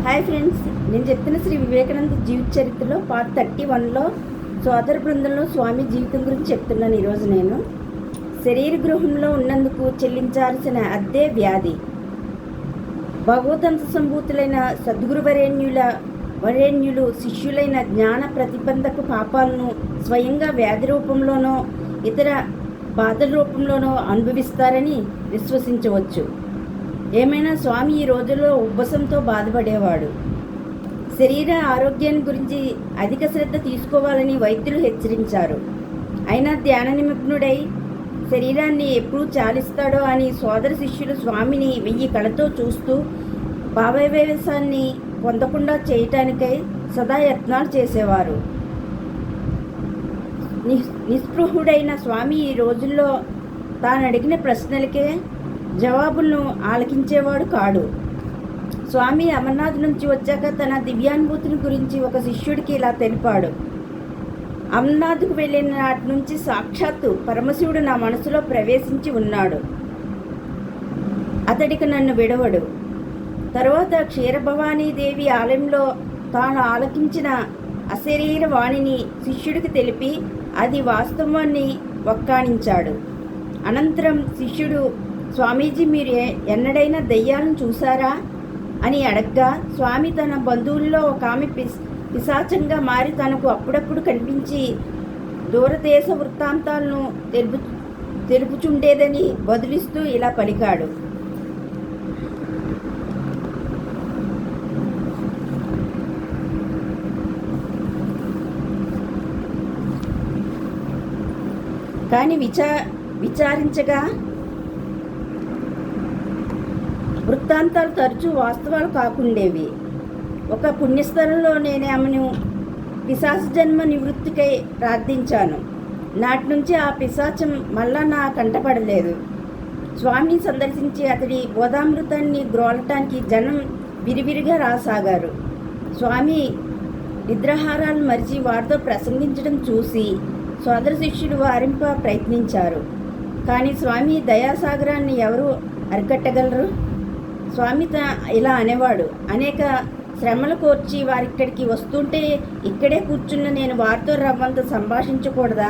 Hi friends, నేను చెప్తున్న శ్రీ వివేకానంద జీవిత చరిత్రలో పార్ట్ 31లో సోదర బృందంలో స్వామి జీవితం గురించి చెప్తున్నాను. ఈరోజు నేను శరీర గృహంలో ఉన్నందుకు చెల్లించాల్సిన అద్దె వ్యాధి. భగవతంశ సంభూతులైన సద్గురు వరేణ్యులు శిష్యులైన జ్ఞాన ప్రతిబంధక పాపాలను స్వయంగా వ్యాధి రూపంలోనో ఇతర బాధల రూపంలోనో అనుభవిస్తారని విశ్వసించవచ్చు. ఏమైనా స్వామి ఈ రోజుల్లో ఉబ్బసంతో బాధపడేవాడు. శరీర ఆరోగ్యాన్ని గురించి అధిక శ్రద్ధ తీసుకోవాలని వైద్యులు హెచ్చరించారు. అయినా ధ్యాన నిమగ్నుడై శరీరాన్ని ఎప్పుడు చాలిస్తాడో అని సోదర శిష్యులు స్వామిని 1000 కళతో చూస్తూ భావావేశాన్ని పొందకుండా చేయటానికై సదా యత్నాలు చేసేవారు. నిస్పృహుడైన స్వామి ఈ రోజుల్లో తాను అడిగిన ప్రశ్నలకే జవాబులను ఆలకించేవాడు కాడు. స్వామి అమర్నాథ్ నుంచి వచ్చాక తన దివ్యానుభూతిని గురించి ఒక శిష్యుడికి ఇలా తెలిపాడు. అమర్నాథ్కు వెళ్ళిన నాటి నుంచి సాక్షాత్తు పరమశివుడు నా మనసులో ప్రవేశించి ఉన్నాడు. అతడికి నన్ను విడవడు. తరువాత క్షీరభవానీదేవి ఆలయంలో తాను ఆలకించిన అశరీర వాణిని శిష్యుడికి తెలిపి అది వాస్తవాన్ని వక్కాణించాడు. అనంతరం శిష్యుడు, స్వామీజీ, మీరు ఎన్నడైనా దెయ్యాలను చూశారా అని అడగ్గా, స్వామి తన బంధువుల్లో ఒక ఆమె పిశాచంగా మారి తనకు అప్పుడప్పుడు కనిపించి దూరదేశ వృత్తాంతాలను తెలుపుచుండేదని బదులిస్తూ ఇలా పలికాడు. కానీ విచారించగా వృత్తాంతాలు తరచూ వాస్తవాలు కాకుండేవి. ఒక పుణ్యస్థలంలో నేను ఆమెను పిశాచ జన్మ నివృత్తికై ప్రార్థించాను. నాటి నుంచి ఆ పిశాచం మళ్ళా నా కంటపడలేదు. స్వామిని సందర్శించి అతడి బోధామృతాన్ని గ్రోలటానికి జనం విరివిరిగా రాసాగారు. స్వామి నిద్రాహారాలు మరిచి వారితో ప్రసంగించడం చూసి సోదర శిష్యులు వారింప ప్రయత్నించారు. కానీ స్వామి దయాసాగరాన్ని ఎవరు అరికట్టగలరు? స్వామి ఇలా అనేవాడు, అనేక శ్రమలు కోర్చి వారిక్కడికి వస్తుంటే ఇక్కడే కూర్చున్న నేను వారితో రవ్వంత సంభాషించకూడదా?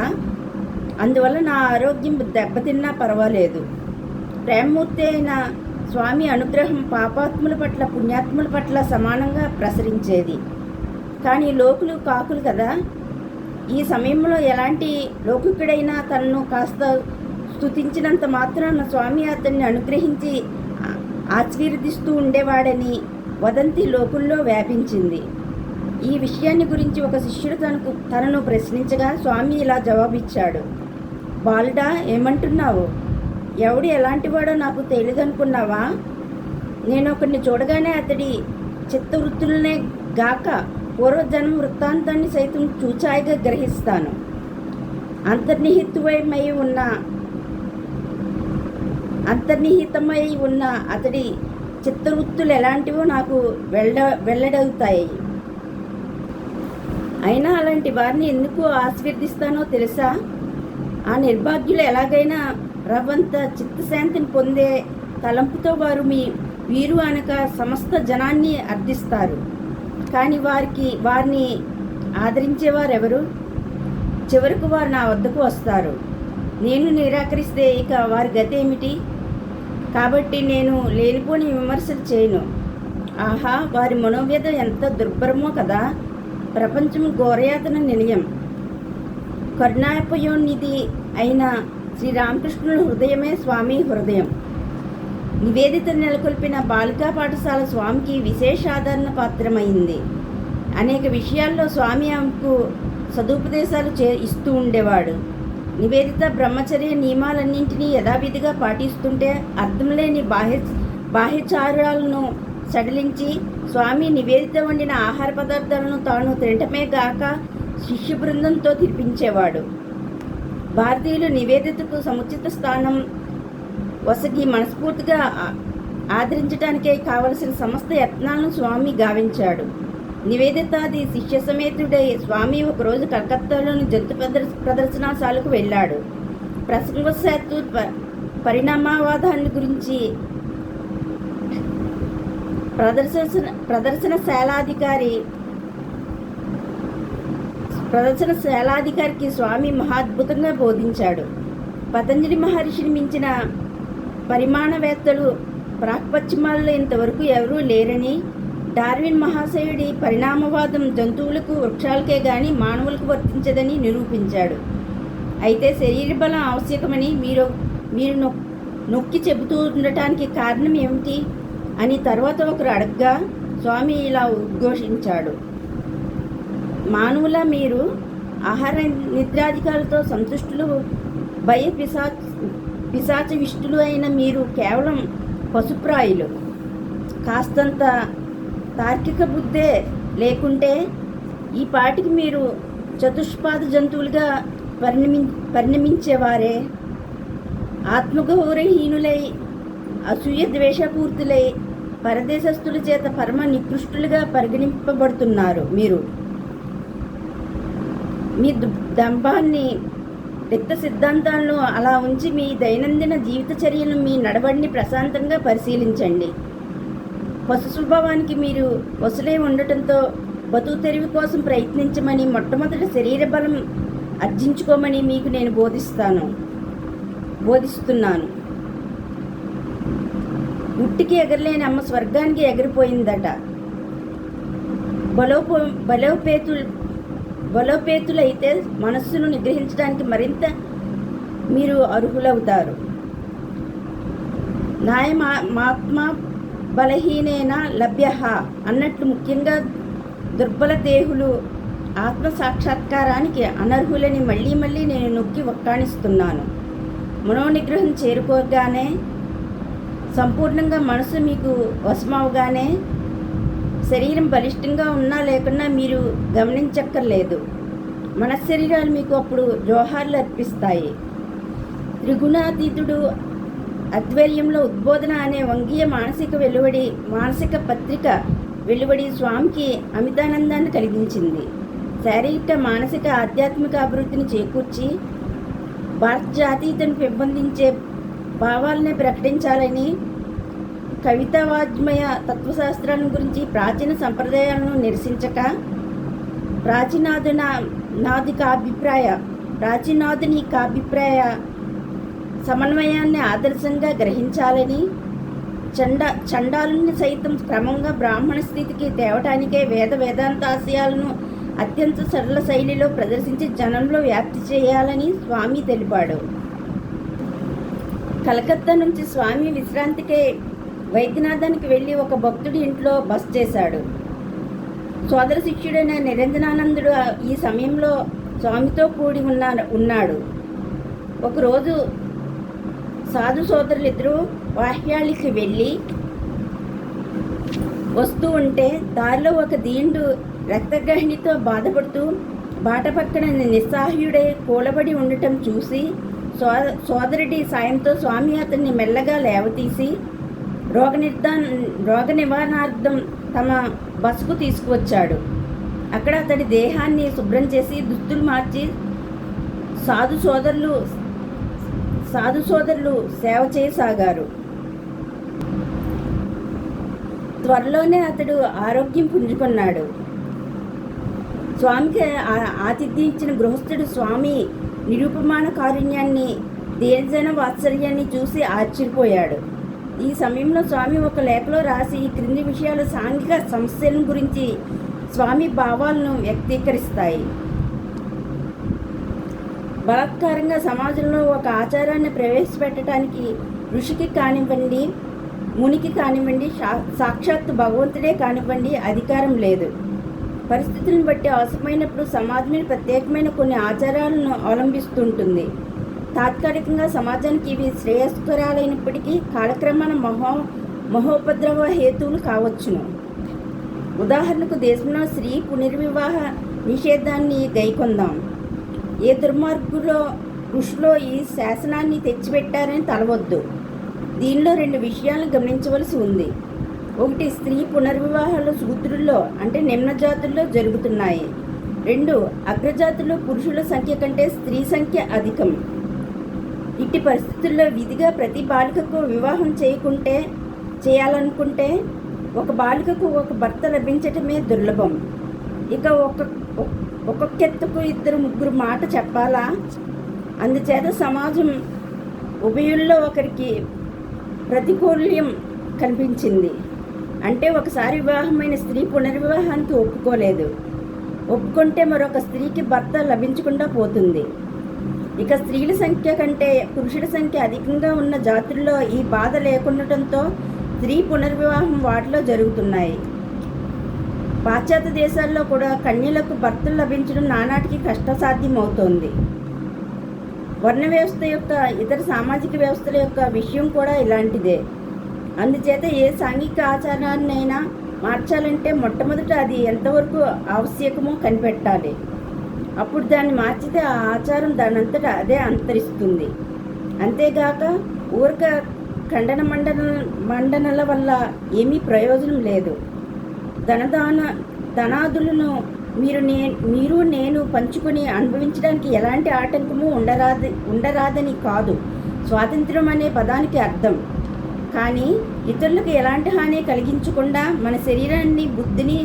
అందువల్ల నా ఆరోగ్యం దెబ్బతిన్నా పర్వాలేదు. ప్రేమమూర్తి అయిన స్వామి అనుగ్రహం పాపాత్ముల పట్ల పుణ్యాత్ముల పట్ల సమానంగా ప్రసరించేది. కానీ లోకులు కాకులు కదా. ఈ సమయంలో ఎలాంటి లౌకికుడైనా తనను కాస్త స్తుతించినంత మాత్రాన స్వామి అతన్ని అనుగ్రహించి ఆశీర్వదిస్తూ ఉండేవాడని వదంతి లోకుల్లో వ్యాపించింది. ఈ విషయాన్ని గురించి ఒక శిష్యుడు తనను ప్రశ్నించగా స్వామి ఇలా జవాబిచ్చాడు. బాలుడా, ఏమంటున్నావు? ఎవడు ఎలాంటివాడో నాకు తెలియదనుకున్నావా? నేను ఒకరిని చూడగానే అతడి చిత్తవృత్తులనే గాక పూర్వజన్మ వృత్తాంతాన్ని సైతం చూచాయిగా గ్రహిస్తాను. అంతర్నిహితమై ఉన్న అతడి చిత్తవృత్తులు ఎలాంటివో నాకు వెల్లడవుతాయి. అయినా అలాంటి వారిని ఎందుకు ఆశీర్వదిస్తానో తెలుసా? ఆ నిర్భాగ్యులు ఎలాగైనా రవ్వంత చిత్తశాంతిని పొందే తలంపుతో వీరు అనక సమస్త జనాన్ని అర్థిస్తారు. కానీ వారిని ఆదరించేవారెవరు? చివరకు వారు నా వద్దకు వస్తారు. నేను నిరాకరిస్తే ఇక వారి గతి ఏమిటి? కాబట్టి నేను లేనిపోని విమర్శలు చేయను. ఆహా, వారి మనోవ్యధ ఎంత దుర్భరమో కదా. ప్రపంచం ఘోరయాతన నిలయం. కరుణాపయోనిధి అయిన శ్రీరామకృష్ణుల హృదయమే స్వామి హృదయం. నివేదిత నెలకొల్పిన బాలికా పాఠశాల స్వామికి విశేషాదరణ పాత్రమైంది. అనేక విషయాల్లో స్వామి ఆమెకు సదుపదేశాలు ఇస్తూ ఉండేవాడు. నివేదిత బ్రహ్మచర్య నియమాలన్నింటినీ యథావిధిగా పాటిస్తుంటే అర్థం లేని బాహ్యచారాలను సడలించి స్వామి నివేదిత వండిన ఆహార పదార్థాలను తాను తినటమే గాక శిష్య బృందంతో తినిపించేవాడు. భారతీయులు నివేదితకు సముచిత స్థానం వసగి మనస్ఫూర్తిగా ఆదరించడానికే కావలసిన సమస్త యత్నాలను స్వామి గావించాడు. నివేదితాది శిష్య సమేతుడై స్వామి ఒకరోజు కలకత్తాలోని జంతు ప్రదర్శనశాలకు వెళ్ళాడు. ప్రసంగవశాత్తు పరిణామవాదాన్ని గురించి ప్రదర్శనశాలాధికారికి స్వామి మహాద్భుతంగా బోధించాడు. పతంజలి మహర్షిని మించిన పరిమాణవేత్తలు ప్రాక్పశ్చిమాల్లో ఇంతవరకు ఎవరూ లేరని, డార్విన్ మహాశయుడి పరిణామవాదం జంతువులకు వృక్షాలకే గాని మానవులకు వర్తించదని నిరూపించాడు. అయితే శరీర బలం ఆవశ్యకమని మీరు నొక్కి చెబుతూ ఉండటానికి కారణం ఏమిటి అని తర్వాత ఒకరు అడగ్గా స్వామి ఇలా ఉద్ఘోషించాడు: మానవుల మీరు ఆహార నిద్రాధికాలతో సంతుష్టులు, పిశాచ విష్టులు అయిన మీరు కేవలం పశుప్రాయులు. కాస్తంత తార్కిక బుద్ధే లేకుంటే ఈ పాటికి మీరు చతుష్పాద జంతువులుగా పరిణమించేవారే. ఆత్మగౌరవహీనులై, అసూయ ద్వేషపూర్తులై, పరదేశస్థుల చేత పరమ నికృష్టులుగా పరిగణింపబడుతున్నారు. మీరు మీ దంభాన్ని, రిక్త సిద్ధాంతాలను అలా ఉంచి మీ దైనందిన జీవిత చర్యలను, మీ నడవడిని ప్రశాంతంగా పరిశీలించండి. పశు స్వభావానికి మీరు వసులై ఉండటంతో బతుకు తెరువు కోసం ప్రయత్నించమని, మొట్టమొదటి శరీర బలం అర్జించుకోమని మీకు నేను బోధిస్తున్నాను. ఉట్టికి ఎగరలేని అమ్మ స్వర్గానికి ఎగిరిపోయిందట. బలోపేతులైతే మనస్సును నిగ్రహించడానికి మరింత మీరు అర్హులవుతారు. నాయమాత్మ బలహీనేన లభ్య అన్నట్లు ముఖ్యంగా దుర్బల దేహులు ఆత్మ సాక్షాత్కారానికి అనర్హులని మళ్ళీ మళ్ళీ నేను నొక్కి వక్కాణిస్తున్నాను. మనోనిగ్రహం చేరుకోగానే, సంపూర్ణంగా మనసు మీకు వశమవగానే, శరీరం బలిష్టంగా ఉన్నా లేకున్నా మీరు గమనించక్కర్లేదు. మనశ్శరీరాలు మీకు అప్పుడు జోహార్లు అర్పిస్తాయి. త్రిగుణాతీతుడు అద్వైర్యంలో ఉద్బోధన అనే వంగీయ మానసిక పత్రిక వెలువడి స్వామికి అమితానందాన్ని కలిగించింది. శారీరక, మానసిక, ఆధ్యాత్మిక అభివృద్ధిని చేకూర్చి భారత జాతీయతను పెంపొందించే భావాలనే ప్రకటించాలని, కవితావాజ్మయ తత్వశాస్త్రాలను గురించి ప్రాచీన సంప్రదాయాలను నిరసించక, ప్రాచీనాధుని కాభిప్రాయ సమన్వయాన్ని ఆదర్శంగా గ్రహించాలని, చండాలుని సైతం క్రమంగా బ్రాహ్మణ స్థితికి తేవటానికే వేదాంతాశయాలను అత్యంత సరళ శైలిలో ప్రదర్శించి జనంలో వ్యాప్తి చేయాలని స్వామి తెలిపాడు. కలకత్తా నుంచి స్వామి విశ్రాంతికే వైద్యనాథానికి వెళ్ళి ఒక భక్తుడి ఇంట్లో బస చేశాడు. సోదర శిష్యుడైన నిరంజనానందుడు ఈ సమయంలో స్వామితో కూడి ఉన్నాడు. ఒకరోజు సాధు సోదరులిద్దరూ వాహ్యాళికి వెళ్ళి వస్తూ ఉంటే దారిలో ఒక దీనుడు రక్తగ్రహిణితో బాధపడుతూ బాట పక్కన నిస్సహాయుడై కూలబడి ఉండటం చూసి సోదరుడి సాయంతో స్వామి అతన్ని మెల్లగా లేవతీసి రోగ నివారణార్థం తమ బసకు తీసుకువచ్చాడు. అక్కడ అతడి దేహాన్ని శుభ్రం చేసి దుస్తులు మార్చి సాధు సోదరులు సేవ చేయసాగారు. త్వరలోనే అతడు ఆరోగ్యం పుంజుకున్నాడు. స్వామికి ఆతిథ్యం ఇచ్చిన గృహస్థుడు స్వామి నిరూపమాన కారుణ్యాన్ని, దీనజన వాత్సల్యాన్ని చూసి ఆశ్చర్యపోయాడు. ఈ సమయంలో స్వామి ఒక లేఖలో రాసి ఈ క్రింది విషయాలు సాంఘిక సమస్యల గురించి స్వామి భావాలను వ్యక్తీకరిస్తాయి. బలాత్కారంగా సమాజంలో ఒక ఆచారాన్ని ప్రవేశపెట్టడానికి ఋషికి కానివ్వండి, మునికి కానివ్వండి, సాక్షాత్తు భగవంతుడే కానివ్వండి అధికారం లేదు. పరిస్థితులను బట్టి అవసరమైనప్పుడు సమాజమే ప్రత్యేకమైన కొన్ని ఆచారాలను అవలంబిస్తుంటుంది. తాత్కాలికంగా సమాజానికి ఇవి శ్రేయస్కరాలైనప్పటికీ కాలక్రమాన మహోపద్రవ హేతువులు కావచ్చును. ఉదాహరణకు దేశంలో స్త్రీ పునర్వివాహ నిషేధాన్ని గైకొందాం. ఏ దుర్మార్గులో ఋషులో ఈ శాసనాన్ని తెచ్చిపెట్టారని తలవద్దు. దీనిలో 2 విషయాలను గమనించవలసి ఉంది. ఒకటి, స్త్రీ పునర్వివాహాలు శూద్రుల్లో అంటే నిమ్న జాతుల్లో జరుగుతున్నాయి. 2, అగ్రజాతుల్లో పురుషుల సంఖ్య కంటే స్త్రీ సంఖ్య అధికం. ఇట్టి పరిస్థితుల్లో విధిగా ప్రతి బాలికకు వివాహం చేయాలనుకుంటే ఒక బాలికకు ఒక భర్త లభించటమే దుర్లభం. ఇక ఒక్కొక్కెత్తుకు ఇద్దరు ముగ్గురు మాట చెప్పాలా? అందుచేత సమాజం ఉభయుల్లో ఒకరికి ప్రతికూల్యం కనిపించింది. అంటే ఒకసారి వివాహమైన స్త్రీ పునర్వివాహానికి ఒప్పుకోలేదు. ఒప్పుకుంటే మరొక స్త్రీకి భర్త లభించకుండా పోతుంది. ఇక స్త్రీల సంఖ్య కంటే పురుషుల సంఖ్య అధికంగా ఉన్న జాతుల్లో ఈ బాధ లేకుండటంతో స్త్రీ పునర్వివాహం వాటిలో జరుగుతున్నాయి. పాశ్చాత్య దేశాల్లో కూడా కన్యలకు భర్తలు లభించడం నానాటికి కష్టసాధ్యమవుతోంది. వర్ణ వ్యవస్థ యొక్క ఇతర సామాజిక వ్యవస్థల యొక్క విషయం కూడా ఇలాంటిదే. అందుచేత ఏ సాంఘిక ఆచారాన్నైనా మార్చాలంటే మొట్టమొదట అది ఎంతవరకు ఆవశ్యకమో కనిపెట్టాలి. అప్పుడు దాన్ని మార్చితే ఆ ఆచారం దానంతటా అదే అంతరిస్తుంది. అంతేగాక ఊరక ఖండన మండనల వల్ల ఏమీ ప్రయోజనం లేదు. ధనాదులను మీరు నేను పంచుకొని అనుభవించడానికి ఎలాంటి ఆటంకము ఉండరాదని కాదు స్వాతంత్రం అనే పదానికి అర్థం. కానీ ఇతరులకు ఎలాంటి హాని కలిగించకుండా మన శరీరాన్ని, బుద్ధిని,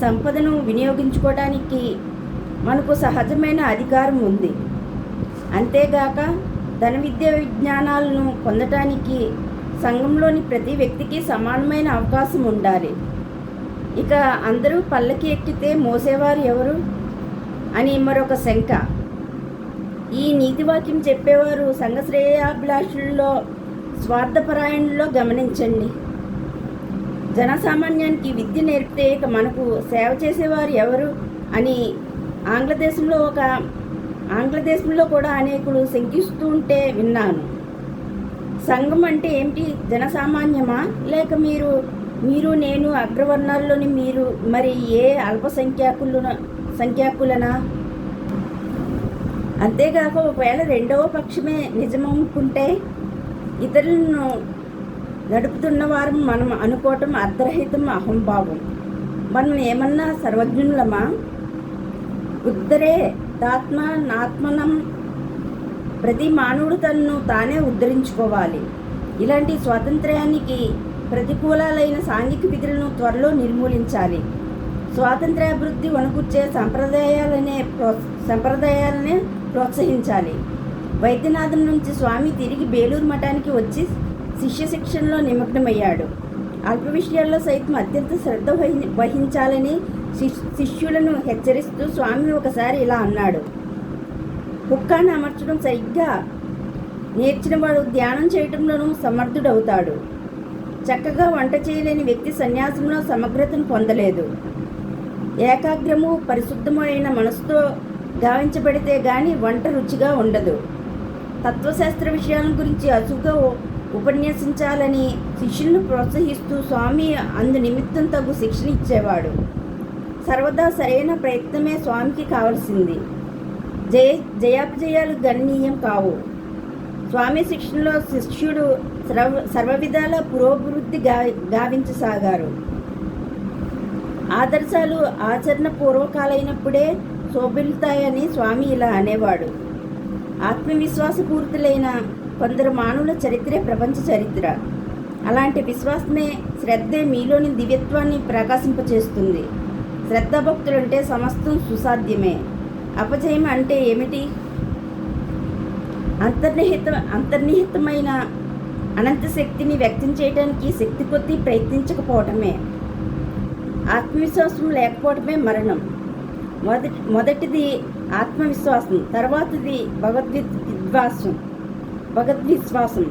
సంపదను వినియోగించుకోవడానికి మనకు సహజమైన అధికారం ఉంది. అంతేగాక ధన విజ్ఞానాలను పొందటానికి సంఘంలోని ప్రతి వ్యక్తికి సమానమైన అవకాశం ఉండాలి. ఇక అందరూ పల్లకి ఎక్కితే మోసేవారు ఎవరు అని మరొక శంక. ఈ నీతివాక్యం చెప్పేవారు సంఘ శ్రేయాభిలాషుల్లో, స్వార్థపరాయణుల్లో గమనించండి. జనసామాన్యానికి విద్య నేర్పితే ఇక మనకు సేవ చేసేవారు ఎవరు అని ఆంగ్లదేశంలో కూడా అనేకులు శంకిస్తూ ఉంటే విన్నాను. సంఘం అంటే ఏమిటి? జనసామాన్యమా? లేక మీరు నేను అగ్రవర్ణాల్లోని మీరు మరి ఏ సంఖ్యాకులనా? అంతేగాక ఒకవేళ రెండవ పక్షమే నిజమనుకుంటే ఇతరులను నడుపుతున్న వారు మనం అనుకోవటం అర్ధరహితం, అహంభావం. మనం ఏమన్నా సర్వజ్ఞులమా? ఉద్ధరే నాత్మనం. ప్రతి మానవుడు తనను తానే ఉద్ధరించుకోవాలి. ఇలాంటి స్వాతంత్ర్యానికి ప్రతికూలాలైన సాంఘిక విధులను త్వరలో నిర్మూలించాలి. స్వాతంత్ర్యాభివృద్ధి వణుకుచ్చే సంప్రదాయాలనే ప్రోత్సహించాలి. వైద్యనాథం నుంచి స్వామి తిరిగి బేలూరు మఠానికి వచ్చి శిష్య శిక్షణలో నిమగ్నమయ్యాడు. అల్ప విషయాల్లో సైతం అత్యంత శ్రద్ధ వహించాలని శిష్యులను హెచ్చరిస్తూ స్వామి ఒకసారి ఇలా అన్నాడు: హుక్కాను అమర్చడం సరిగ్గా నేర్చినవాడు ధ్యానం చేయటంలోనూ సమర్థుడవుతాడు. చక్కగా వంట చేయలేని వ్యక్తి సన్యాసంలో సమగ్రతను పొందలేదు. ఏకాగ్రము, పరిశుద్ధమైన మనసుతో గావించబడితే గాని వంట రుచిగా ఉండదు. తత్వశాస్త్ర విషయాల గురించి అసుగా ఉపన్యసించాలని శిష్యులను ప్రోత్సహిస్తూ స్వామి అందు నిమిత్తం తగు శిక్షణ ఇచ్చేవాడు. సర్వదా సరైన ప్రయత్నమే స్వామికి కావలసింది. జయాపజయాలు గణనీయం కావు. స్వామి శిక్షణలో శిష్యుడు సర్వవిధాల పురోభివృద్ధి గావించసాగారు. ఆదర్శాలు ఆచరణ పూర్వకాలైనప్పుడే శోభిల్తాయని స్వామి ఇలా అనేవాడు. ఆత్మవిశ్వాసపూరితులైన కొందరు మానవుల చరిత్రే ప్రపంచ చరిత్ర. అలాంటి విశ్వాసమే, శ్రద్ధే మీలోని దివ్యత్వాన్ని ప్రకాశింపచేస్తుంది. శ్రద్ధాభక్తులంటే సమస్తం సుసాధ్యమే. అపజయం అంటే ఏమిటి? అంతర్నిహితమైన అనంత శక్తిని వ్యక్తం చేయడానికి శక్తి కొద్దీ ప్రయత్నించకపోవటమే. ఆత్మవిశ్వాసం లేకపోవటమే మరణం. మొదటిది ఆత్మవిశ్వాసం, తర్వాతది భగవద్విశ్వాసం.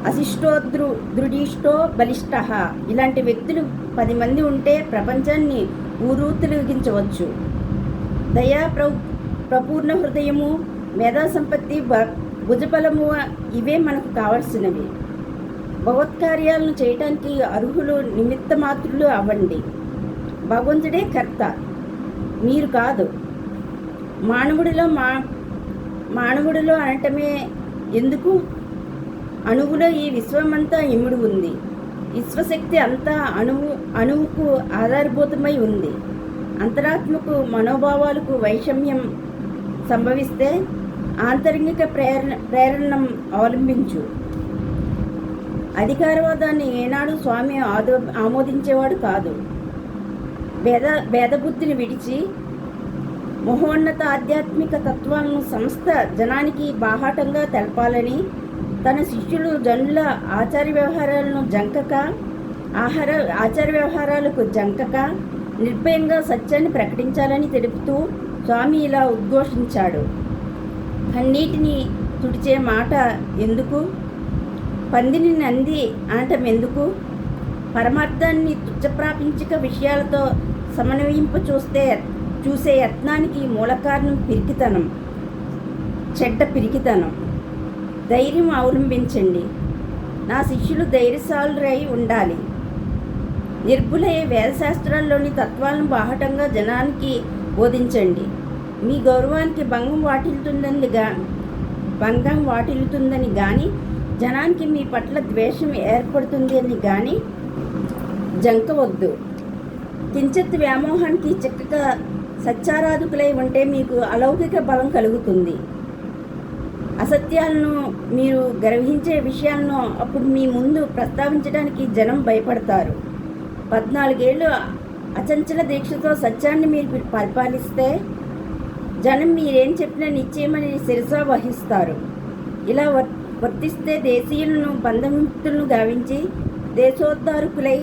అశిష్టో దృఢిష్టో బలిష్ట. ఇలాంటి వ్యక్తులు 10 మంది ఉంటే ప్రపంచాన్ని ఊరూతలిగించవచ్చు. దయా ప్రపూర్ణ హృదయము, మేధా సంపత్తి, భుజబలము ఇవే మనకు కావలసినవి. భగవత్కార్యాలను చేయటానికి అర్హులు నిమిత్త మాత్రులు అవ్వండి. భగవంతుడే కర్త, మీరు కాదు. మానవుడిలో అనటమే ఎందుకు? అణువులో ఈ విశ్వమంతా ఇముడు ఉంది. విశ్వశక్తి అంతా అణువుకు ఆధారభూతమై ఉంది. అంతరాత్మకు మనోభావాలకు వైషమ్యం సంభవిస్తే ఆంతరంగిక ప్రేరణం అవలంబించు. అధికారవాదాన్ని ఏనాడు స్వామి ఆమోదించేవాడు కాదు. భేదబుద్ధిని విడిచి మహోన్నత ఆధ్యాత్మిక తత్వాలను సంస్థ జనానికి బాహాటంగా తెలపాలని, తన శిష్యులు జనుల ఆచార వ్యవహారాలకు జంకక నిర్భయంగా సత్యాన్ని ప్రకటించాలని తెలుపుతూ స్వామి ఇలా ఉద్ఘోషించాడు. కన్నీటిని తుడిచే మాట ఎందుకు? పందిని నంది అనటం ఎందుకు? పరమార్థాన్ని తుచ్చప్రాపించిక విషయాలతో సమన్వయింప చూసే యత్నానికి మూలకారణం పిరికితనం, చెడ్డ పిరికితనం. ధైర్యం అవలంబించండి. నా శిష్యులు ధైర్యశాలురై ఉండాలి. నిర్భులై వేదశాస్త్రాల్లోని తత్వాలను బాహటంగా జనానికి బోధించండి. మీ గౌరవానికి భంగం వాటిల్లుతుందని కానీ, జనానికి మీ పట్ల ద్వేషం ఏర్పడుతుంది అని కానీ జంకవద్దు. కించిత్ వ్యామోహానికి చక్కగా సత్యారాధకులై ఉంటే మీకు అలౌకిక బలం కలుగుతుంది. అసత్యాలను, మీరు గ్రహించే విషయాలను అప్పుడు మీ ముందు ప్రస్తావించడానికి జనం భయపడతారు. 14 ఏళ్ళు అచంచల దీక్షతో సత్యాన్ని మీరు పరిపాలిస్తే జనం మీరేం చెప్పినా నిశ్చయమని శిరసా వహిస్తారు. ఇలా వర్తిస్తే దేశీయులను బంధముక్తులను గావించి దేశోద్ధారకులై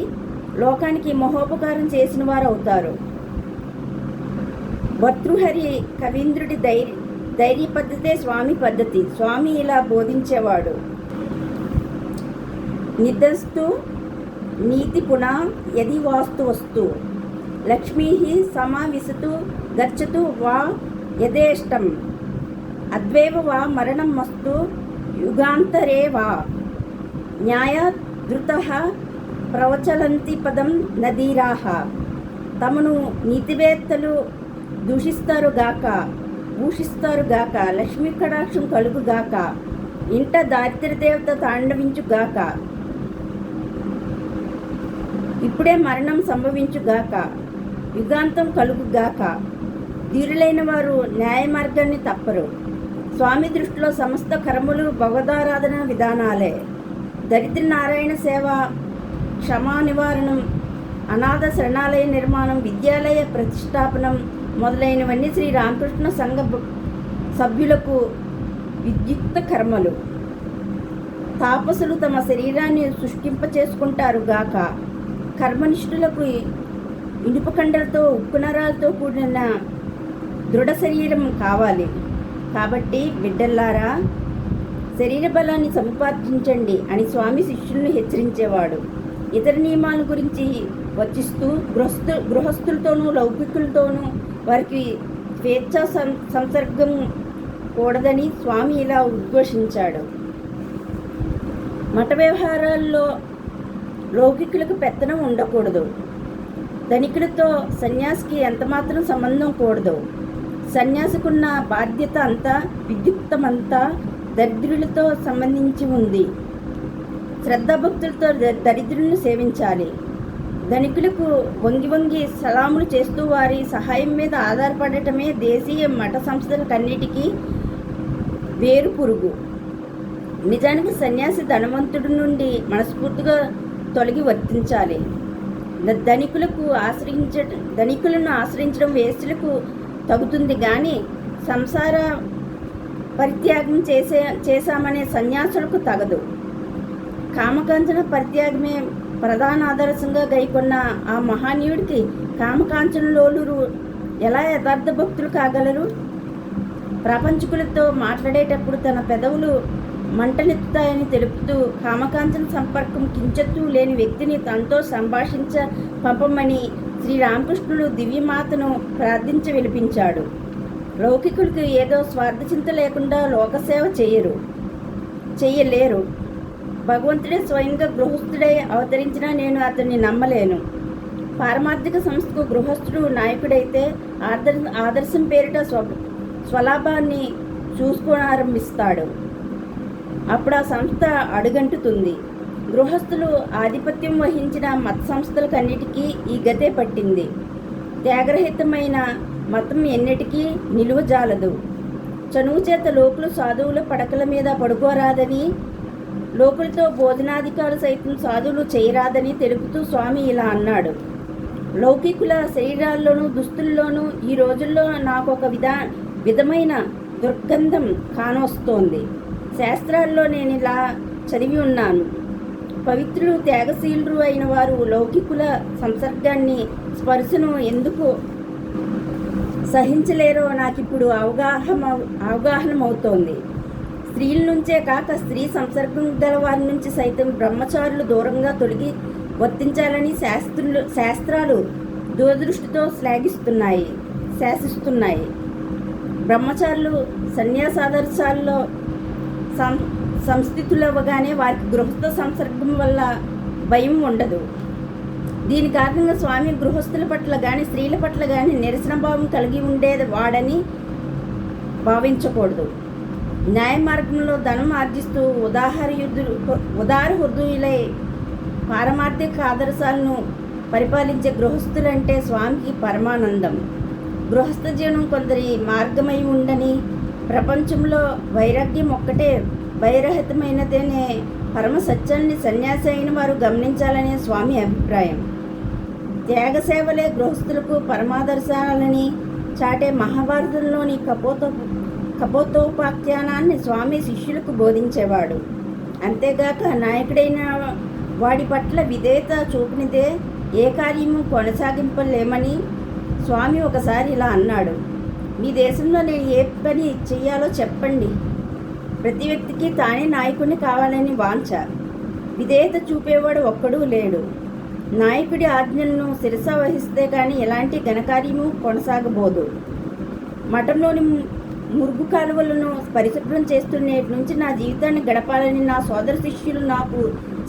లోకానికి మహోపకారం చేసిన వారు అవుతారు. భర్తృహరి కవీంద్రుడి ధైర్య పద్ధతే స్వామి పద్ధతి. స్వామి ఇలా బోధించేవాడు. నిదస్తు నీతి పునా యది వాస్తు వస్తు లక్ష్మీ సమావిశతు గచ్చతు వా యథేష్టం అద్వైవ వా మరణం మస్తు యుగాంతరే వా న్యాయధృతః ప్రవచలంతి పదం నదీరాహ. తమను నీతివేత్తలు దూషిస్తారుగాక, భూషిస్తారుగాక, లక్ష్మీ కటాక్షం కలుగుగాక, ఇంట దారిద్ర్యదేవత తాండవించుగాక, ఇప్పుడే మరణం సంభవించుగాక, యుగాంతం కలుగుగాక. ధీరులైన వారు న్యాయ మార్గాన్ని తప్పరు. స్వామి దృష్టిలో సమస్త కర్మలు భగవదారాధన విధానాలే. దరిద్ర నారాయణ సేవ, క్షమా నివారణం, అనాథ శరణాలయ నిర్మాణం, విద్యాలయ ప్రతిష్టాపనం మొదలైనవన్నీ శ్రీ రామకృష్ణ సంఘ సభ్యులకు విద్యుక్త కర్మలు. తాపసులు తమ శరీరాన్ని శుష్కింపచేసుకుంటారు గాక. కర్మనిష్ఠులకు ఇనుపకండలతో ఉక్కునరాలతో కూడిన దృఢ శరీరం కావాలి. కాబట్టి బిడ్డల్లారా, శరీర బలాన్ని సముపార్జించండి అని స్వామి శిష్యులను హెచ్చరించేవాడు. ఇతర నియమాల గురించి వచిస్తూ గృహస్థులతోనూ లౌకికులతోనూ వారికి స్వేచ్ఛా సంసర్గం కూడదని స్వామి ఇలా ఉద్ఘోషించాడు. మఠ వ్యవహారాల్లో లౌకికులకు పెత్తనం ఉండకూడదు. ధనికులతో సన్యాసికి ఎంతమాత్రం సంబంధం కూడదు. సన్యాసికున్న బాధ్యత అంతా, విద్యుక్తమంతా దరిద్రులతో సంబంధించి ఉంది. శ్రద్ధాభక్తులతో దరిద్రులను సేవించాలి. ధనికులకు వంగి సలాములు చేస్తూ వారి సహాయం మీద ఆధారపడటమే దేశీయ మఠ సంస్థలకన్నిటికీ వేరు పురుగు. నిజానికి సన్యాసి ధనవంతుడి నుండి మనస్ఫూర్తిగా తొలగి వర్తించాలి. ధనికులను ఆశ్రయించడం వేశ్యలకు తగుతుంది కానీ సంసార పరిత్యాగం చేశామనే సన్యాసులకు తగదు. కామకాంచన పరిత్యాగమే ప్రధాన ఆదర్శంగా గైకొన్న ఆ మహానీయుడికి కామకాంచనలోలురు ఎలా యథార్థ భక్తులు కాగలరు? ప్రపంచకులతో మాట్లాడేటప్పుడు తన పెదవులు మంటలెత్తుతాయని తెలుపుతూ కామకాంచన సంపర్కం కించెత్తు లేని వ్యక్తిని తనతో సంభాషించ పంపమని శ్రీరామకృష్ణుడు దివ్యమాతను ప్రార్థించి విలిపించాడు. లౌకికులకు ఏదో స్వార్థచింత లేకుండా లోకసేవ చేయలేరు. భగవంతుడే స్వయంగా గృహస్థుడై అవతరించినా నేను అతన్ని నమ్మలేను. పారమార్థిక సంస్థకు గృహస్థుడు నాయకుడైతే ఆదర్శం పేరిట స్వలాభాన్ని చూసుకోనారంభిస్తాడు. అప్పుడు ఆ సంస్థ అడుగంటుతుంది. గృహస్థులు ఆధిపత్యం వహించిన మత సంస్థలకన్నిటికీ ఈ గతే పట్టింది. త్యాగరహితమైన మతం ఎన్నిటికీ నిలువజాలదు. చనువు చేత లోకులు సాధువుల పడకల మీద పడుకోరాదని లోకులతో భోజనాధికారులు సైతం సాధువులు చేయరాదని తెలుపుతూ స్వామి ఇలా అన్నాడు. లౌకికుల శరీరాల్లోనూ దుస్తుల్లోనూ ఈ రోజుల్లో నాకు ఒక విధమైన దుర్గంధం కానొస్తోంది. శాస్త్రాల్లో నేను ఇలా చదివి ఉన్నాను. పవిత్రులు త్యాగశీలురు అయిన వారు లౌకికుల సంసర్గాన్ని స్పర్శను ఎందుకు సహించలేరో నాకిప్పుడు అవగాహనమవుతోంది. స్త్రీల నుంచే కాక స్త్రీ సంసర్గం గల వారి నుంచి సైతం బ్రహ్మచారులు దూరంగా తొలగి వర్తించాలని శాస్త్రాలు దూరదృష్టితో శాసిస్తున్నాయి. బ్రహ్మచారులు సన్యాసాదర్శాల్లో సంస్థితులవ్వగానే వారికి గృహస్థ సంసర్గం వల్ల భయం ఉండదు. దీని కారణంగా స్వామి గృహస్థుల పట్ల కానీ స్త్రీల పట్ల కానీ నిరసన భావం కలిగి ఉండేది వాడని భావించకూడదు. న్యాయ మార్గంలో ధనం ఆర్జిస్తూ ఉదార హృదయులై పారమార్థిక ఆదర్శాలను పరిపాలించే గృహస్థులంటే స్వామికి పరమానందం. గృహస్థ జీవనం కొందరి మార్గమై ఉండని, ప్రపంచంలో వైరాగ్యం ఒక్కటే వైరహితమైనదనే పరమ సత్యాన్ని సన్యాసి అయిన వారు గమనించాలనే స్వామి అభిప్రాయం. త్యాగసేవలే గృహస్థులకు పరమాదర్శాలని చాటే మహాభారతంలోని కపోతోపాఖ్యానాన్ని స్వామి శిష్యులకు బోధించేవాడు. అంతేగాక నాయకుడైన వాడి పట్ల విధేయత చూపినిదే ఏ కార్యము కొనసాగింపలేమని స్వామి ఒకసారి ఇలా అన్నాడు. మీ దేశంలో నేను ఏ పని చెయ్యాలో చెప్పండి. ప్రతి వ్యక్తికి తానే నాయకుడిని కావాలని వాంఛ. విధేయత చూపేవాడు ఒక్కడూ లేడు. నాయకుడి ఆజ్ఞలను శిరస వహిస్తే కానీ ఎలాంటి ఘనకార్యము కొనసాగబోదు. మఠంలోని మురుగు కాలువలను పరిశుభ్రం చేస్తున్నేటి నుంచి నా జీవితాన్ని గడపాలని నా సోదర శిష్యులు నాకు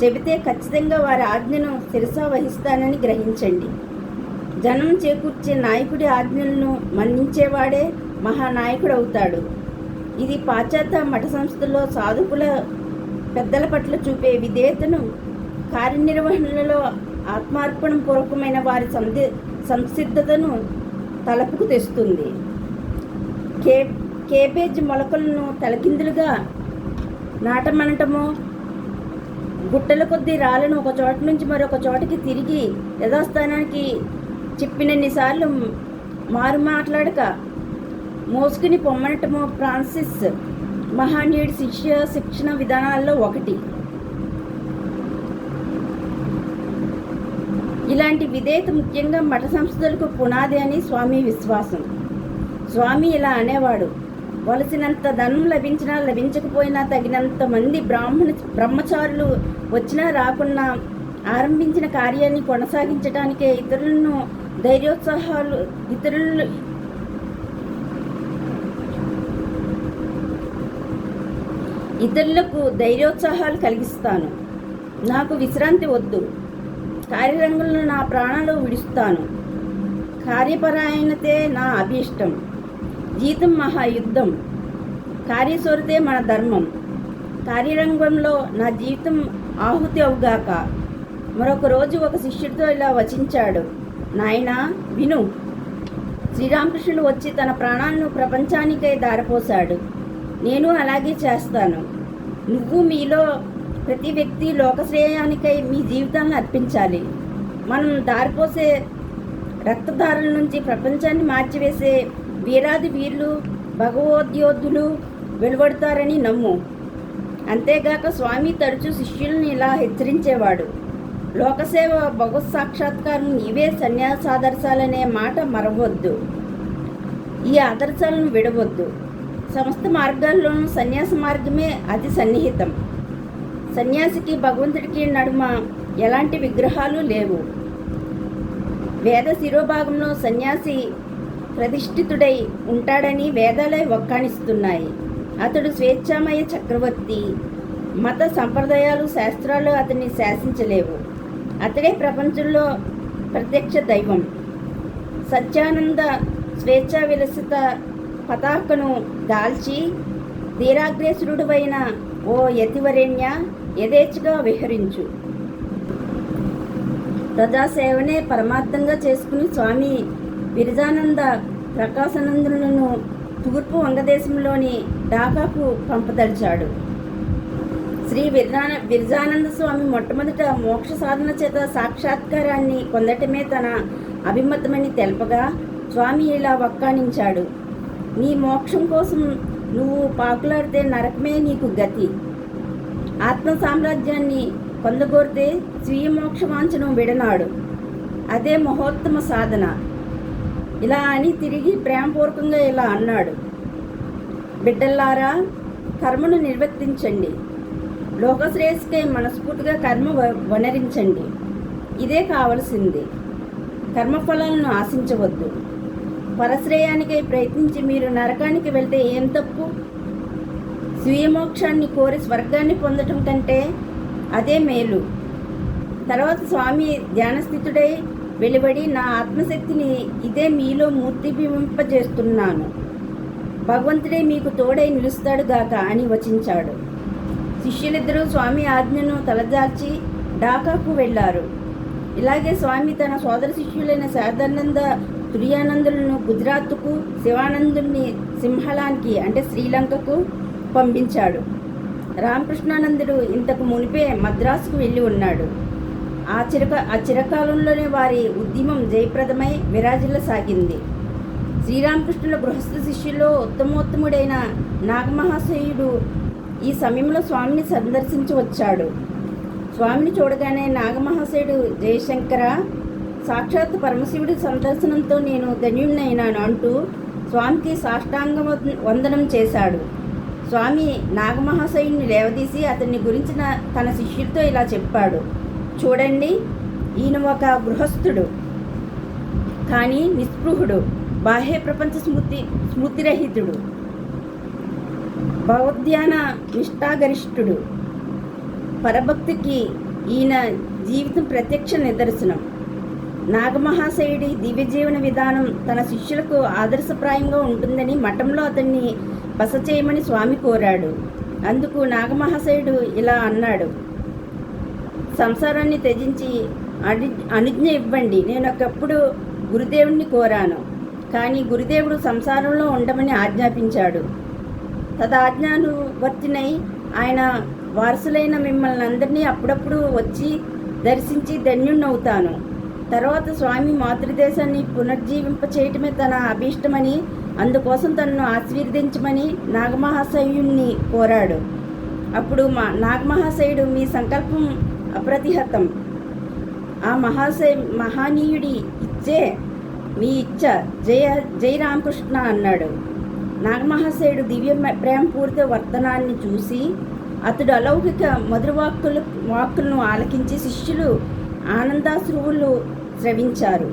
చెబితే ఖచ్చితంగా వారి ఆజ్ఞను శిరస వహిస్తానని గ్రహించండి. జనం చేకూర్చే నాయకుడి ఆజ్ఞలను మన్నించేవాడే మహానాయకుడు అవుతాడు. ఇది పాశ్చాత్య మఠ సంస్థల్లో సాధుకుల పెద్దల పట్ల చూపే విధేయతను, కార్యనిర్వహణలో ఆత్మార్పణ పూర్వకమైన వారి సంసిద్ధతను తలపుకు తెస్తుంది. కేబేజ్ మొలకలను తలకిందులుగా నాటమనటమో, గుట్టల కొద్దీ రాళ్ళను ఒక చోట నుంచి మరొక చోటకి తిరిగి యథాస్థానానికి చెప్పినన్నిసార్లు మారు మాట్లాడక మోసుకుని పొమ్మనటమో ఫ్రాన్సిస్ మహానీయుడి శిక్షణ విధానాల్లో ఒకటి. ఇలాంటి విధేయత ముఖ్యంగా మఠ సంస్థలకు పునాది అని స్వామి విశ్వాసం. స్వామి ఇలా అనేవాడు. వలసినంత ధనం లభించినా లభించకపోయినా తగినంత మంది బ్రహ్మచారులు వచ్చినా రాకున్నా ఆరంభించిన కార్యాన్ని కొనసాగించడానికే ఇతరులకు ధైర్యోత్సాహాలు కలిగిస్తాను. నాకు విశ్రాంతి వద్దు. కార్యరంగంలో నా ప్రాణాలు విడుస్తాను. కార్యపరాయణతే నా అభీష్టం. జీతం మహాయుద్ధం. కార్యశూరతే మన ధర్మం. కార్యరంగంలో నా జీవితం ఆహుతి అవుగాక. మరొక రోజు ఒక శిష్యుడితో ఇలా వచించాడు. నాయనా విను. శ్రీరామకృష్ణుడు వచ్చి తన ప్రాణాలను ప్రపంచానికై దారపోశాడు. నేను అలాగే చేస్తాను. నువ్వు మీలో ప్రతి వ్యక్తి లోకశ్రేయానికై మీ జీవితాలను అర్పించాలి. మనం దారిపోసే రక్తధారల నుంచి ప్రపంచాన్ని మార్చివేసే వీరాది వీరులు, భగవద్యోధులు వెలువడతారని నమ్ము. అంతేగాక స్వామి తరచూ శిష్యులను ఇలా హెచ్చరించేవాడు. లోకసేవ, భగవత్ సాక్షాత్కారం ఇవే సన్యాసాదర్శాలనే మాట మరవద్దు. ఈ ఆదర్శాలను విడవద్దు. సమస్త మార్గాల్లోనూ సన్యాస మార్గమే అతి సన్నిహితం. సన్యాసికి భగవంతుడికి నడుమ ఎలాంటి విగ్రహాలు లేవు. వేద శిరోభాగంలో సన్యాసి ప్రతిష్ఠితుడై ఉంటాడని వేదాలే వక్కాణిస్తున్నాయి. అతడు స్వేచ్ఛామయ చక్రవర్తి. మత సంప్రదాయాలు, శాస్త్రాలు అతన్ని శాసించలేవు. అతడే ప్రపంచంలో ప్రత్యక్ష దైవం. సత్యానంద స్వేచ్ఛా విలసిత పతాకను దాల్చి తీరాగ్రేసురుడువైన ఓ యతివరేణ్య యథేచ్ఛగా విహరించు. ప్రజాసేవనే పరమార్థంగా చేసుకుని స్వామి విరజానంద ప్రకాశానందులను తూర్పు వంగదేశంలోని ఢాకాకు పంపదలిచాడు. శ్రీ విరజానంద స్వామి మొట్టమొదట మోక్ష సాధన చేత సాక్షాత్కారాన్ని పొందటమే తన అభిమతమని తెలపగా స్వామి ఇలా వక్కాణించాడు. నీ మోక్షం కోసం నువ్వు పాకులాడితే నరకమే నీకు గతి. ఆత్మ సామ్రాజ్యాన్ని పొందగోరితే స్వీయ మోక్షవాంఛను విడనాడు, అదే మహోత్తమ సాధన. ఇలా అని తిరిగి ప్రేమపూర్వకంగా ఇలా అన్నాడు. బిడ్డల్లారా, కర్మను నిర్వర్తించండి. లోకశ్రేయస్కై మనస్ఫూర్తిగా కర్మ వనరించండి. ఇదే కావలసింది. కర్మఫలాలను ఆశించవద్దు. పరశ్రేయానికై ప్రయత్నించి మీరు నరకానికి వెళ్తే ఏం తప్పు? స్వీయ మోక్షాన్ని కోరి స్వర్గాన్ని పొందటం కంటే అదే మేలు. తర్వాత స్వామి ధ్యానస్థితుడై వెలువడి, నా ఆత్మశక్తిని ఇదే మీలో మూర్తిభింపజేస్తున్నాను. భగవంతుడే మీకు తోడై నిలుస్తాడు గాక అని వచించాడు. శిష్యులిద్దరూ స్వామి ఆజ్ఞను తలదాల్చి ఢాకాకు వెళ్ళారు. ఇలాగే స్వామి తన సోదర శిష్యులైన శారదానంద, తుర్యానందులను గుజరాత్కు, శివానందుని సింహళానికి అంటే శ్రీలంకకు పంపించాడు. రామకృష్ణానందుడు ఇంతకు మునిపే మద్రాసుకు వెళ్ళి ఉన్నాడు. ఆ చిరకాలంలోనే వారి ఉద్యమం జయప్రదమై విరాజిల్లసాగింది. శ్రీరామకృష్ణుల గృహస్థ శిష్యుల్లో ఉత్తమోత్తముడైన నాగమహాశయుడు ఈ సమయంలో స్వామిని సందర్శించి వచ్చాడు. స్వామిని చూడగానే నాగమహాశయుడు, జయశంకర, సాక్షాత్ పరమశివుడి సందర్శనంతో నేను ధన్యుణ్ణైనాను అంటూ స్వామికి సాష్టాంగ వందనం చేశాడు. స్వామి నాగమహాశయుడిని లేవదీసి అతన్ని గురించిన తన శిష్యుడితో ఇలా చెప్పాడు. చూడండి, ఈయన ఒక గృహస్థుడు, కానీ నిస్పృహుడు, బాహ్య ప్రపంచ స్మృతిరహితుడు, భగవద్ధ్యాన నిష్ఠాగరిష్ఠుడు. పరభక్తికి ఈయన జీవితం ప్రత్యక్ష నిదర్శనం. నాగమహాశయుడి దివ్యజీవన విధానం తన శిష్యులకు ఆదర్శప్రాయంగా ఉంటుందని మఠంలో అతన్ని బస చేయమని స్వామి కోరాడు. అందుకు నాగమహాశయుడు ఇలా అన్నాడు. సంసారాన్ని త్యజించి అనుజ్ఞ ఇవ్వండి. నేను ఒకప్పుడు గురుదేవుణ్ణి కోరాను, కానీ గురుదేవుడు సంసారంలో ఉండమని ఆజ్ఞాపించాడు. తదాజ్ఞానువర్తినై ఆయన వారసులైన మిమ్మల్ని అందరినీ అప్పుడప్పుడు వచ్చి దర్శించి ధన్యుణ్ణవుతాను. తర్వాత స్వామి మాతృదేశాన్ని పునర్జీవింపచేయటమే తన అభీష్టమని, అందుకోసం తనను ఆశీర్వదించమని నాగమహాశయుణ్ణి కోరాడు. అప్పుడు నాగమహాశయుడు, మీ సంకల్పం అప్రతిహతం. ఆ మహానీయుడి ఇచ్చే మీ ఇచ్చ. జయ రామకృష్ణ అన్నాడు. నాగమహాశయుడు దివ్య ప్రేమపూరిత వర్తనాన్ని చూసి అతడు అలౌకిక మధుర వాక్కులను ఆలకించి శిష్యులు ఆనందాశ్రువులు స్రవించారు.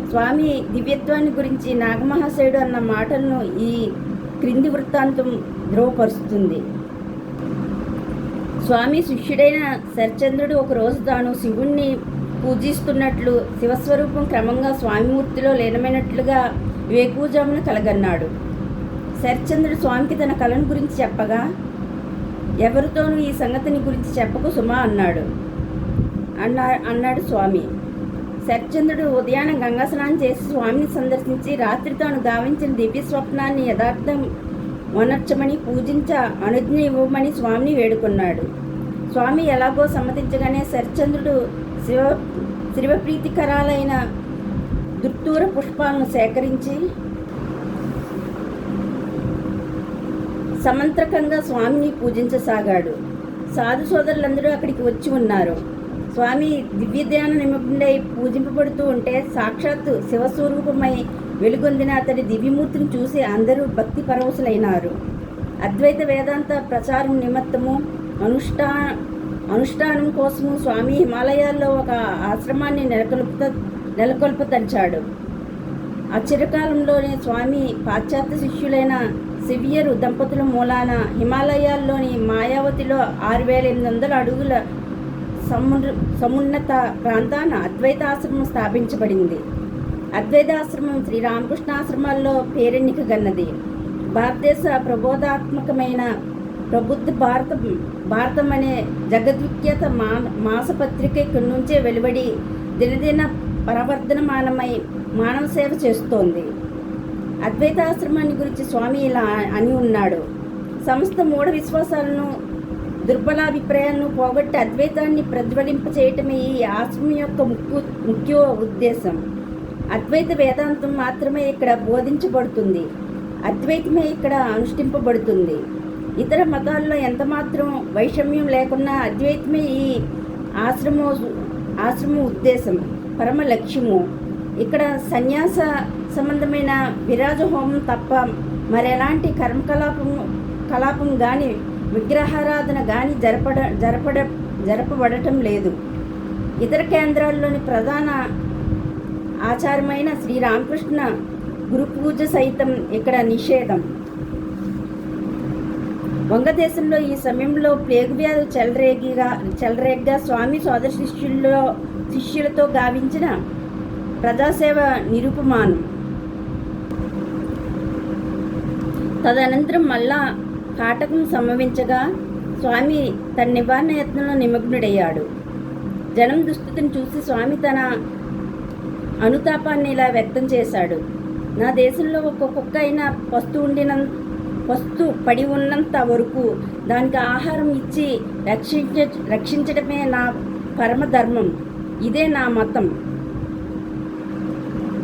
స్వామి దివ్యత్వాన్ని గురించి నాగమహాశయుడు అన్న మాటలను ఈ క్రింది వృత్తాంతం ధృవపరుస్తుంది. స్వామి శిష్యుడైన శరచంద్రుడు ఒకరోజు తాను శివుణ్ణి పూజిస్తున్నట్లు, శివస్వరూపం క్రమంగా స్వామిమూర్తిలో లీనమైనట్లుగా వేకువజామున కలగన్నాడు. శరచంద్రుడు స్వామికి తన కళను గురించి చెప్పగా, ఎవరితోనూ ఈ సంగతిని గురించి చెప్పకు సుమా అన్నాడు స్వామి. శరచంద్రుడు ఉదయాన గంగా స్నానం చేసి స్వామిని సందర్శించి రాత్రి తాను గావించిన దివ్య స్వప్నాన్ని యథార్థం వనర్చమని, పూజించ అనుజ్ఞ ఇవ్వమని స్వామిని వేడుకున్నాడు. స్వామి ఎలాగో సమ్మతించగానే శరచంద్రుడు శివప్రీతికరాలైన దుర్తూర పుష్పాలను సేకరించి సమంత్రకంగా స్వామిని పూజించసాగాడు. సాధు సోదరులందరూ అక్కడికి వచ్చి ఉన్నారు. స్వామి దివ్యధ్యాన నిమగ్నుడై పూజింపబడుతూ ఉంటే సాక్షాత్తు శివస్వరూపమై వెలుగొందిన అతడి దివ్యమూర్తిని చూసి అందరూ భక్తి పరవశులైనారు. అద్వైత వేదాంత ప్రచారం నిమిత్తము అనుష్ఠానం కోసము స్వామి హిమాలయాల్లో ఒక ఆశ్రమాన్ని నెలకొల్పతలిచాడు. ఆ చిరకాలంలోనే స్వామి పాశ్చాత్య శిష్యులైన సివియరు దంపతుల మూలాన హిమాలయాల్లోని మాయావతిలో 6800 అడుగుల సమున్నత ప్రాంతాన అద్వైతాశ్రమం స్థాపించబడింది. అద్వైతాశ్రమం శ్రీరామకృష్ణ ఆశ్రమాల్లో పేరెన్నికగన్నది. భారతదేశ ప్రబోధాత్మకమైన ప్రబుద్ధ భారతం అనే జగద్విఖ్యాత మాసపత్రిక ఇక్కడి నుంచే వెలువడి దినదిన పరవర్ధనమానమై మానవ సేవ చేస్తోంది. అద్వైతాశ్రమాన్ని గురించి స్వామి ఇలా అని ఉన్నాడు. సమస్త మూఢ విశ్వాసాలను దుర్బలాభిప్రాయాలను పోగొట్టి అద్వైతాన్ని ప్రజ్వలింపచేయటమే ఈ ఆశ్రమం యొక్క ముఖ్య ఉద్దేశం. అద్వైత వేదాంతం మాత్రమే ఇక్కడ బోధించబడుతుంది. అద్వైతమే ఇక్కడ అనుష్ఠింపబడుతుంది. ఇతర మతాల్లో ఎంతమాత్రం వైషమ్యం లేకున్నా అద్వైతమే ఈ ఆశ్రమం ఉద్దేశం, పరమ లక్ష్యము. ఇక్కడ సన్యాస సంబంధమైన విరాజ హోమం తప్ప మరెలాంటి కలాపం కానీ విగ్రహారాధన కానీ జరపబడటం లేదు. ఇతర కేంద్రాల్లోని ప్రధాన ఆచారమైన శ్రీరామకృష్ణ గురు పూజ సైతం ఇక్కడ నిషేధం. వంగదేశంలో ఈ సమయంలో ప్లేగు వ్యాధి చెలరేగ్గా స్వామి సోదర శిష్యులతో గావించిన ప్రజాసేవ నిరుపమానం. తదనంతరం మళ్ళా కాటకం సంభవించగా స్వామి తన నివారణ యత్నంలో నిమగ్నుడయ్యాడు. జనం దుస్థితిని చూసి స్వామి తన అనుతాపాన్ని ఇలా వ్యక్తం చేశాడు. నా దేశంలో ఒక్క కుక్క అయినా పస్తు పడి ఉన్నంత వరకు దానికి ఆహారం ఇచ్చి రక్షించడమే నా పరమధర్మం. ఇదే నా మతం.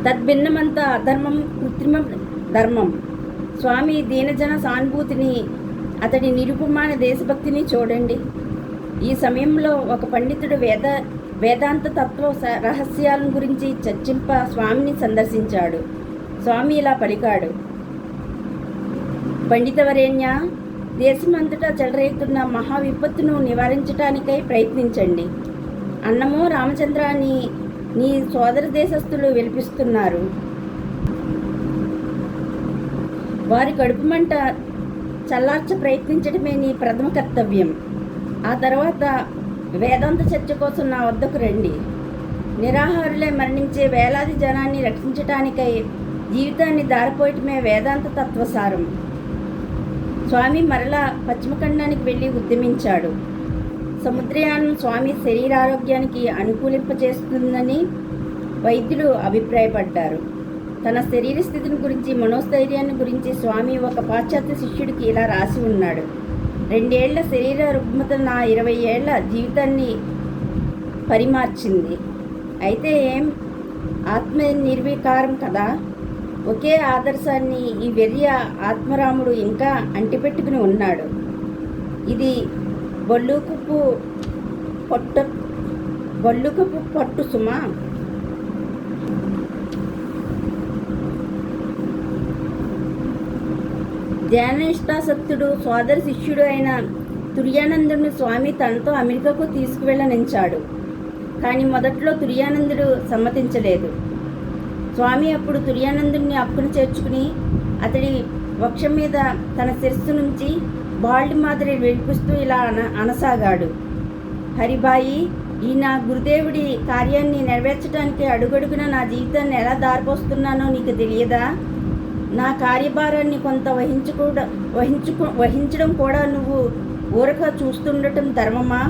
తద్భిన్నమంతా అధర్మం, కృత్రిమ ధర్మం. స్వామి దీనజన సానుభూతిని, అతడి నిరుపమాన దేశభక్తిని చూడండి. ఈ సమయంలో ఒక పండితుడు వేదాంత తత్వ రహస్యాలను గురించి చర్చింప స్వామిని సందర్శించాడు. స్వామి ఇలా పలికాడు: పండితవరేణ్య, దేశమంతటా చెలరేగుతున్న మహా విపత్తును నివారించటానికై ప్రయత్నించండి. అన్నమో రామచంద్ర అని నీ సోదర దేశస్థులు విలిపిస్తున్నారు. వారి కడుపు మంట చల్లార్చ ప్రయత్నించడమే నీ ప్రథమ కర్తవ్యం. ఆ తర్వాత వేదాంత చర్చ కోసం నా వద్దకు రండి. నిరాహారులే మరణించే వేలాది జనాన్ని రక్షించటానికై జీవితాన్ని దారిపోయటమే వేదాంత తత్వసారం. స్వామి మరలా పశ్చిమఖండానికి వెళ్ళి ఉద్యమించాడు. సముద్రయానం స్వామి శరీరారోగ్యానికి అనుకూలింపచేస్తుందని వైద్యులు అభిప్రాయపడ్డారు. తన శరీర స్థితిని గురించి, మనోస్థైర్యాన్ని గురించి స్వామి ఒక పాశ్చాత్య శిష్యుడికి ఇలా రాసి ఉన్నాడు: 2 ఏళ్ల శరీర రుగ్మత నా 20 ఏళ్ల జీవితాన్ని పరిమార్చింది. అయితే ఏం, ఆత్మ నిర్వికారం కదా. ఒకే ఆదర్శాన్ని ఈ వెర్య ఆత్మరాముడు ఇంకా అంటిపెట్టుకుని ఉన్నాడు. ఇది బొల్లుకపు పట్టు సుమా. ధ్యాననిష్టాసక్తుడు సోదర శిష్యుడు అయిన తుర్యానందుడిని స్వామి తనతో అమెరికాకు తీసుకువెళ్ళనించాడు. కానీ మొదట్లో తుర్యానందుడు సమ్మతించలేదు. స్వామి అప్పుడు తుర్యానందుడిని అక్కున చేర్చుకుని అతడి వక్షం మీద తన శిరస్సు నుంచి బాల్డ్ మాదిరి వెలిపిస్తూ ఇలా అనసాగాడు: హరిబాయి, ఈ నా గురుదేవుడి కార్యాన్ని నెరవేర్చడానికి అడుగడుగున నా జీవితాన్ని ఎలా దారిపోస్తున్నానో నీకు తెలియదా? నా కార్యభారాన్ని కొంత వహించడం కూడా నువ్వు ఊరక చూస్తుండటం ధర్మమా?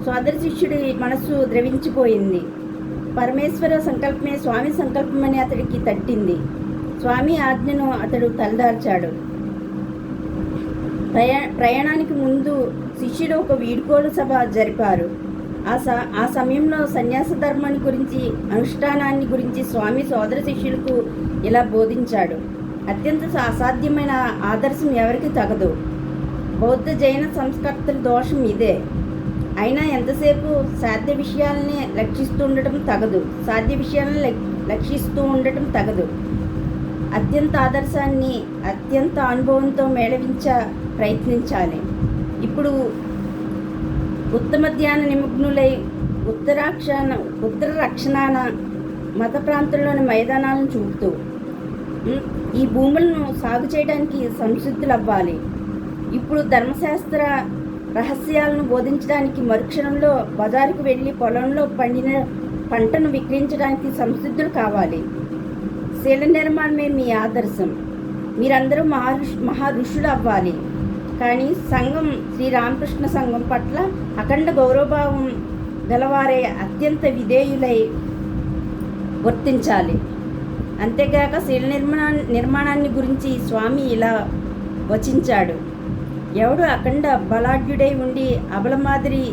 సోదర శిష్యుడి మనస్సు ద్రవించిపోయింది. పరమేశ్వర సంకల్పమే స్వామి సంకల్పమని అతడికి తట్టింది. స్వామి ఆజ్ఞను అతడు తలదార్చాడు. ప్రయాణానికి ముందు శిష్యుడు ఒక వీడ్కోలు సభ జరిపారు. ఆ సమయంలో సన్యాస ధర్మాన్ని గురించి, అనుష్ఠానాన్ని గురించి స్వామి సోదర శిష్యులకు ఇలా బోధించాడు: అత్యంత అసాధ్యమైన ఆదర్శం ఎవరికి తగదు. బౌద్ధ జైన సంస్కర్తల దోషం ఇదే. అయినా ఎంతసేపు సాధ్య విషయాలని లక్షిస్తూ ఉండటం తగదు. అత్యంత ఆదర్శాన్ని అత్యంత అనుభవంతో మేళవించ ప్రయత్నించాలి. ఇప్పుడు ఉత్తమ ధ్యాన నిమగ్నులై ఉత్తర రక్షణాన మత ప్రాంతంలోని మైదానాలను చూపుతూ ఈ భూములను సాగు చేయడానికి సంసిద్ధులవ్వాలి. ఇప్పుడు ధర్మశాస్త్ర రహస్యాలను బోధించడానికి మరుక్షణంలో బజారుకు వెళ్ళి పొలంలో పండిన పంటను విక్రయించడానికి సంసిద్ధులు కావాలి. శీల నిర్మాణమే మీ ఆదర్శం. మీరందరూ మహా ఋషులు అవ్వాలి. కానీ సంఘం, శ్రీరామకృష్ణ సంఘం పట్ల అఖండ గౌరవభావం గలవారే అత్యంత విధేయులై వర్తించాలి. అంతేగాక శీల నిర్మాణాన్ని గురించి స్వామి ఇలా వచించాడు: ఎవడు అఖండ బలాఢ్యుడై ఉండి అబల మాదిరి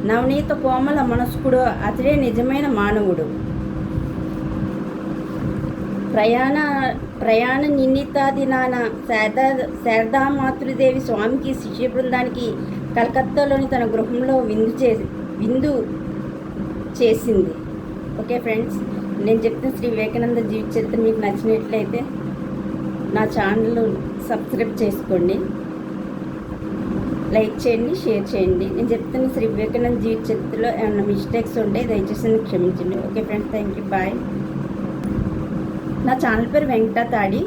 నవనీత కోమల మనస్కుడో అతడే నిజమైన మానవుడు. ప్రయాణ నిన్నితాదినాన శారదామాతృదేవి స్వామికి శిష్య బృందానికి కలకత్తాలోని తన గృహంలో విందు చేసింది. ఓకే ఫ్రెండ్స్, నేను చెప్తున్న శ్రీ వివేకానంద జీవిత చరిత్ర మీకు నచ్చినట్లయితే నా ఛానల్ సబ్స్క్రైబ్ చేసుకోండి, లైక్ చేయండి, షేర్ చేయండి. నేను చెప్తున్న శ్రీ వివేకానంద జీవిత చరిత్రలో ఏమైనా మిస్టేక్స్ ఉంటే దయచేసి క్షమించండి. Okay friends, thank you, bye. నా ఛానల్ పేరు వెంకట తాడి.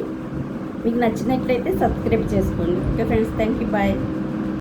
మీకు నచ్చినట్లయితే సబ్స్క్రైబ్ చేసుకోండి. Okay friends, thank you, bye.